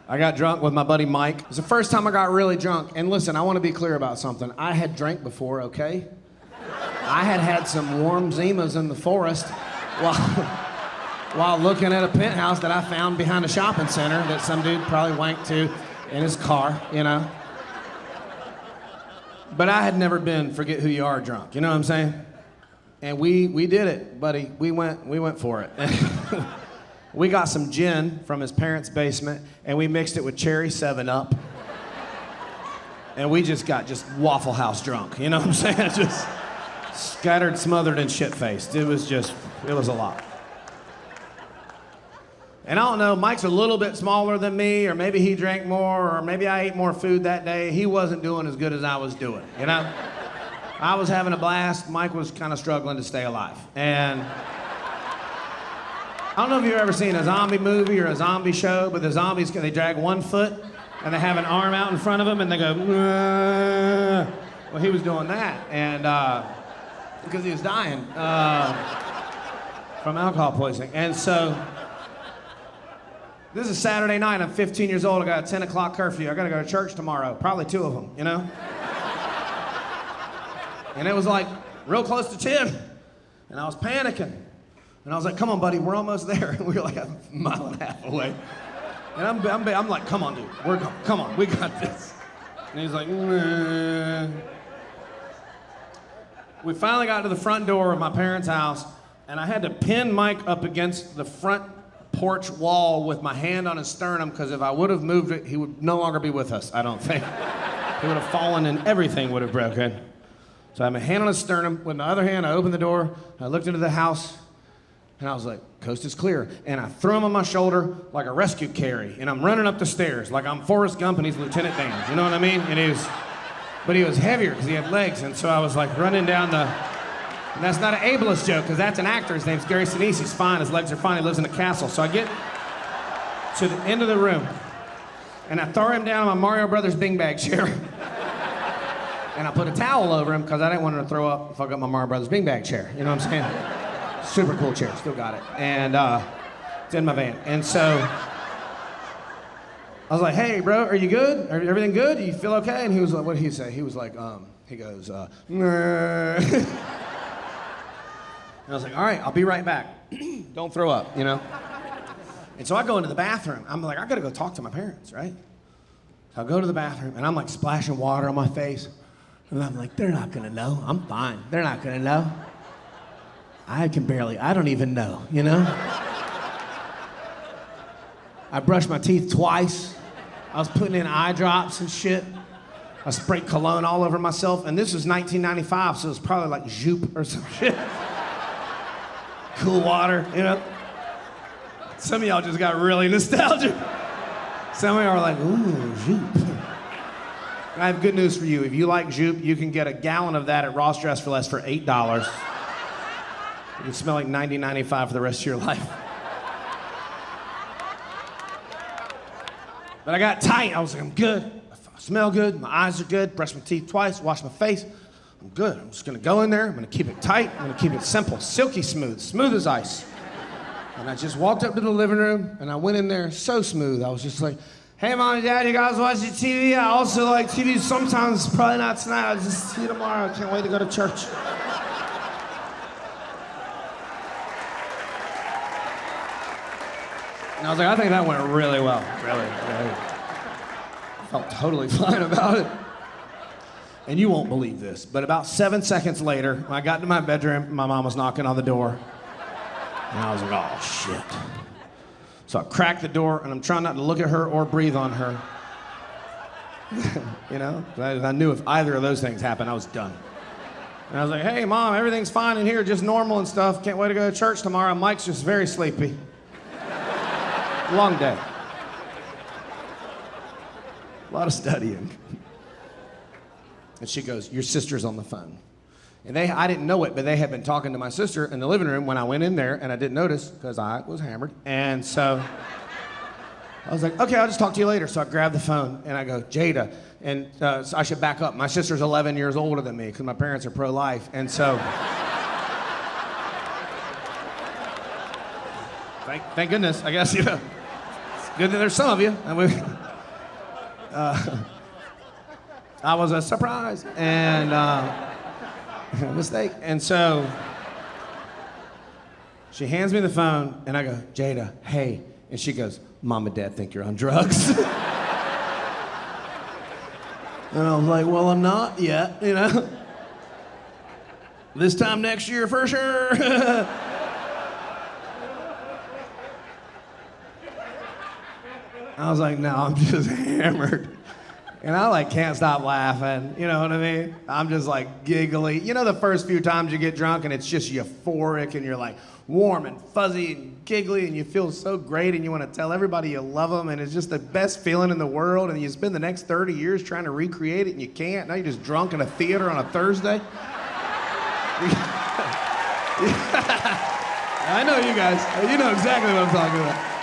I got drunk with my buddy Mike. It was the first time I got really drunk. And listen, I want to be clear about something. I had drank before, okay? I had some warm Zimas in the forest while looking at a penthouse that I found behind a shopping center that some dude probably wanked to in his car, you know? But I had never been forget who you are drunk, you know what I'm saying? And we did it, buddy. We went for it. We got some gin from his parents' basement, and we mixed it with cherry 7-Up. And we just got Waffle House drunk, you know what I'm saying? Just scattered, smothered, and shit-faced. It was a lot. And I don't know, Mike's a little bit smaller than me, or maybe he drank more, or maybe I ate more food that day. He wasn't doing as good as I was doing, you know? I was having a blast. Mike was kind of struggling to stay alive. And I don't know if you've ever seen a zombie movie or a zombie show, but the zombies, they drag one foot and they have an arm out in front of them and they go, "Aah." Well, he was doing that, and because he was dying from alcohol poisoning. And so, this is Saturday night, I'm 15 years old, I got a 10 o'clock curfew. I gotta go to church tomorrow, probably 2 of them, you know? And it was like real close to 10, and I was panicking. And I was like, come on, buddy, we're almost there. And we were like a mile and a half away. And I'm like, come on, dude, come on, we got this. And he's like, "Nah." We finally got to the front door of my parents' house, and I had to pin Mike up against the front porch wall with my hand on his sternum, because if I would have moved it, he would no longer be with us, I don't think. He would have fallen and everything would have broken. So I had my hand on his sternum. With my other hand, I opened the door, I looked into the house, and I was like, coast is clear. And I threw him on my shoulder like a rescue carry, and I'm running up the stairs like I'm Forrest Gump and he's Lieutenant Dan, you know what I mean? But he was heavier because he had legs, and so I was like running down the, and that's not an ableist joke, because that's an actor. His name's Gary Sinise. He's fine, his legs are fine, he lives in a castle. So I get to the end of the room, and I throw him down on my Mario Brothers beanbag chair. And I put a towel over him because I didn't want him to throw up and fuck up my Mario Brothers beanbag chair. You know what I'm saying? Super cool chair, still got it. And it's in my van. And so I was like, hey, bro, are you good? Everything good? Do you feel okay? And he was like, what did he say? He was like, he goes, nah. And I was like, all right, I'll be right back. Don't throw up, you know? And so I go into the bathroom. I'm like, I gotta go talk to my parents, right? So I go to the bathroom, and I'm like splashing water on my face. And I'm like, they're not gonna know. I'm fine. They're not gonna know. I don't even know, you know? I brushed my teeth twice. I was putting in eye drops and shit. I sprayed cologne all over myself, and this was 1995, so it was probably like Joop or some shit. Cool water, you know? Some of y'all just got really nostalgic. Some of y'all are like, ooh, Joop. I have good news for you. If you like Joop, you can get a gallon of that at Ross Dress for less for $8. You can smell like 1995 for the rest of your life. But I got tight. I was like, I'm good. I smell good. My eyes are good. Brush my teeth twice. Wash my face. I'm good. I'm just going to go in there. I'm going to keep it tight. I'm going to keep it simple. Silky smooth. Smooth as ice. And I just walked up to the living room, and I went in there so smooth. I was just like, hey, Mom and Dad, you guys watching TV? I also like TV sometimes, probably not tonight. I'll just see you tomorrow. I can't wait to go to church. And I was like, I think that went really well. Really. I felt totally fine about it. And you won't believe this, but about 7 seconds later, when I got to my bedroom, my mom was knocking on the door. And I was like, oh, shit. So I cracked the door, and I'm trying not to look at her or breathe on her. You know? I knew if either of those things happened, I was done. And I was like, hey, Mom, everything's fine in here, just normal and stuff. Can't wait to go to church tomorrow. Mike's just very sleepy. Long day. A lot of studying. And she goes, your sister's on the phone. And I didn't know it, but they had been talking to my sister in the living room when I went in there, and I didn't notice because I was hammered. And so I was like, okay, I'll just talk to you later. So I grabbed the phone, and I go, Jada. And so I should back up. My sister's 11 years older than me because my parents are pro-life. And so thank goodness, I guess, you know. Good that there's some of you. I was a surprise and mistake. And so she hands me the phone and I go, Jada, hey. And she goes, Mom and Dad think you're on drugs. And I was like, well, I'm not yet, you know. This time next year for sure. I was like, no, I'm just hammered. And I like can't stop laughing, you know what I mean? I'm just like giggly. You know the first few times you get drunk and it's just euphoric and you're like warm and fuzzy and giggly and you feel so great and you want to tell everybody you love them and it's just the best feeling in the world and you spend the next 30 years trying to recreate it and you can't. Now you're just drunk in a theater on a Thursday. I know you guys. You know exactly what I'm talking about.